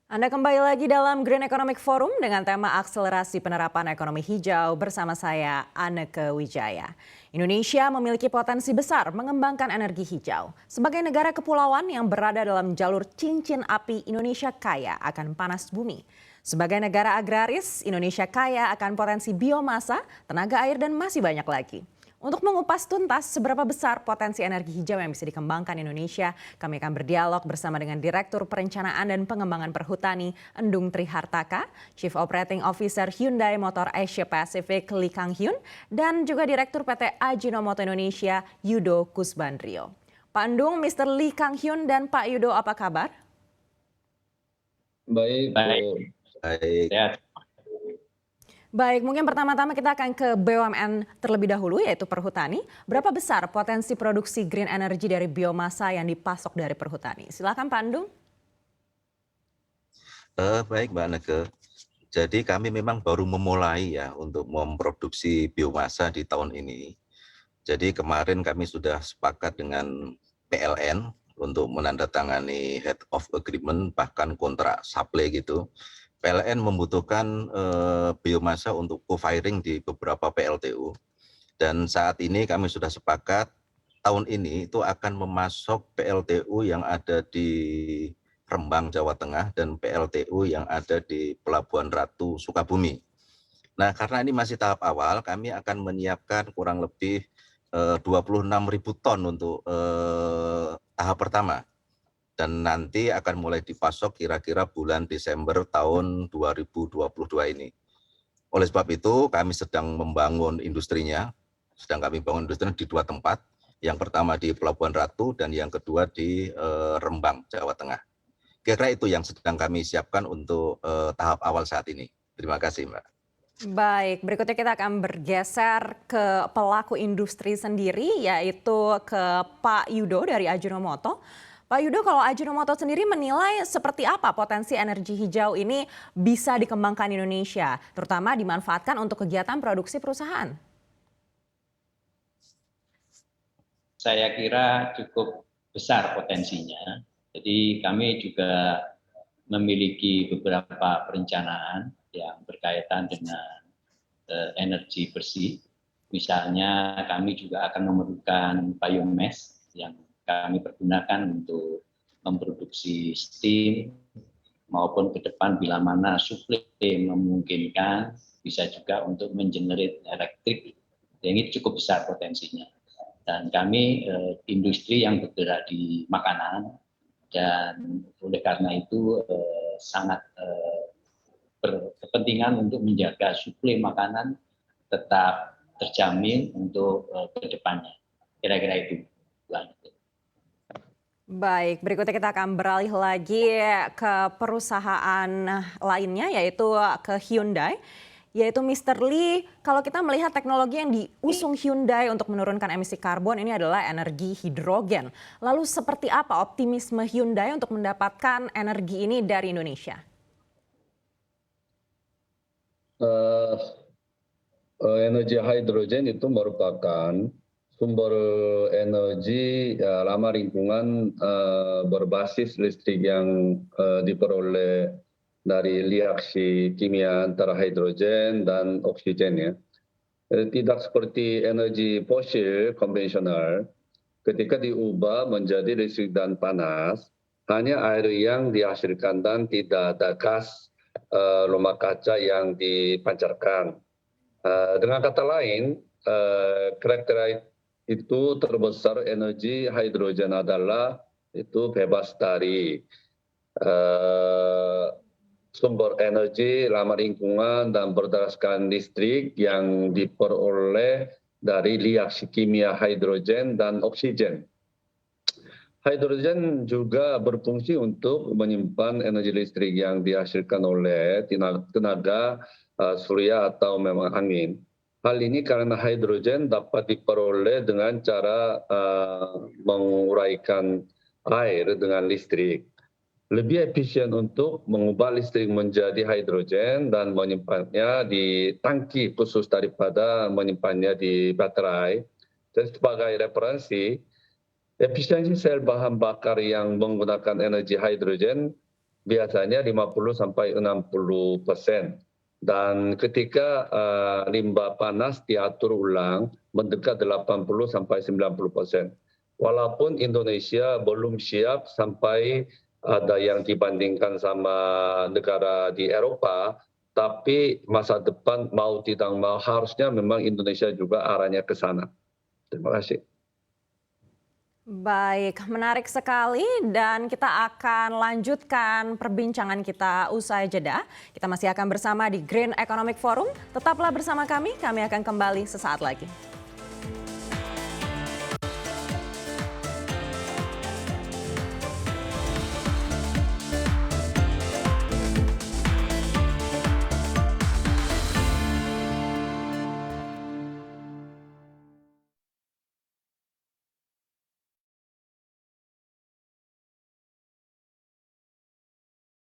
Anda kembali lagi dalam Green Economic Forum dengan tema akselerasi penerapan ekonomi hijau bersama saya, Anneke Wijaya. Indonesia memiliki potensi besar mengembangkan energi hijau. Sebagai negara kepulauan yang berada dalam jalur cincin api, Indonesia kaya akan panas bumi. Sebagai negara agraris, Indonesia kaya akan potensi biomasa, tenaga air, dan masih banyak lagi. Untuk mengupas tuntas seberapa besar potensi energi hijau yang bisa dikembangkan Indonesia, kami akan berdialog bersama dengan Direktur Perencanaan dan Pengembangan Perhutani Endung Trihartaka, Chief Operating Officer Hyundai Motor Asia Pacific Lee Kang Hyun, dan juga Direktur PT Ajinomoto Indonesia Yudo Kusbandrio. Pak Endung, Mr. Lee Kang Hyun, dan Pak Yudo, apa kabar? Baik, Baik, Bu. Baik, sehat. Baik, mungkin pertama-tama kita akan ke BUMN terlebih dahulu, yaitu perhutani. Berapa besar potensi produksi green energy dari biomasa yang dipasok dari perhutani? Silakan Pak Endung. baik Mbak Neke. Jadi kami memang baru memulai ya untuk memproduksi biomasa di tahun ini. Jadi kemarin kami sudah sepakat dengan PLN untuk menandatangani head of agreement bahkan kontrak supply gitu. PLN membutuhkan biomasa untuk co-firing di beberapa PLTU. Dan saat ini kami sudah sepakat tahun ini itu akan memasok PLTU yang ada di Rembang, Jawa Tengah, dan PLTU yang ada di Pelabuhan Ratu, Sukabumi. Nah, karena ini masih tahap awal, kami akan menyiapkan kurang lebih 26.000 ton untuk tahap pertama. Dan nanti akan mulai dipasok kira-kira bulan Desember tahun 2022 ini. Oleh sebab itu, kami sedang membangun industrinya, kami bangun industrinya di dua tempat. Yang pertama di Pelabuhan Ratu dan yang kedua di Rembang, Jawa Tengah. Kira-kira itu yang sedang kami siapkan untuk tahap awal saat ini. Terima kasih, Mbak. Baik, berikutnya kita akan bergeser ke pelaku industri sendiri, yaitu ke Pak Yudo dari Ajinomoto. Pak Yudo, kalau Ajinomoto sendiri menilai seperti apa potensi energi hijau ini bisa dikembangkan Indonesia, terutama dimanfaatkan untuk kegiatan produksi perusahaan? Saya kira cukup besar potensinya. Jadi kami juga memiliki beberapa perencanaan yang berkaitan dengan energi bersih. Misalnya kami juga akan memerlukan biomass yang kami pergunakan untuk memproduksi steam, maupun ke depan bila mana suplai memungkinkan bisa juga untuk mengenerate elektrik. Ini cukup besar potensinya. Dan kami industri yang bergerak di makanan, dan oleh karena itu sangat berkepentingan untuk menjaga suplai makanan tetap terjamin untuk ke depannya. Kira-kira itu. Baik, berikutnya kita akan beralih lagi ke perusahaan lainnya, yaitu ke Hyundai. Yaitu Mr. Lee, kalau kita melihat teknologi yang diusung Hyundai untuk menurunkan emisi karbon ini adalah energi hidrogen. Lalu seperti apa optimisme Hyundai untuk mendapatkan energi ini dari Indonesia? Energi hidrogen itu merupakan sumber energi ramah lingkungan berbasis listrik yang diperoleh dari reaksi kimia antara hidrogen dan oksigen ya. Tidak seperti energi fosil konvensional, ketika diubah menjadi listrik dan panas, hanya air yang dihasilkan dan tidak ada gas rumah kaca yang dipancarkan. Dengan kata lain, karakteristik itu terbesar energi hidrogen adalah itu bebas dari sumber energi ramah lingkungan dan berdasarkan listrik yang diperoleh dari reaksi kimia hidrogen dan oksigen. Hidrogen juga berfungsi untuk menyimpan energi listrik yang dihasilkan oleh tenaga surya atau memang angin. Hal ini karena hidrogen dapat diperoleh dengan cara menguraikan air dengan listrik. Lebih efisien untuk mengubah listrik menjadi hidrogen dan menyimpannya di tangki khusus daripada menyimpannya di baterai. Dan sebagai referensi, efisiensi sel bahan bakar yang menggunakan energi hidrogen biasanya 50 sampai 60%. Dan ketika limbah panas diatur ulang mendekat 80 sampai 90%. Walaupun Indonesia belum siap sampai ada yang dibandingkan sama negara di Eropa, tapi masa depan mau tidak mau harusnya memang Indonesia juga arahnya ke sana. Terima kasih. Baik, menarik sekali dan kita akan lanjutkan perbincangan kita usai jeda. Kita masih akan bersama di Green Economic Forum. Tetaplah bersama kami akan kembali sesaat lagi.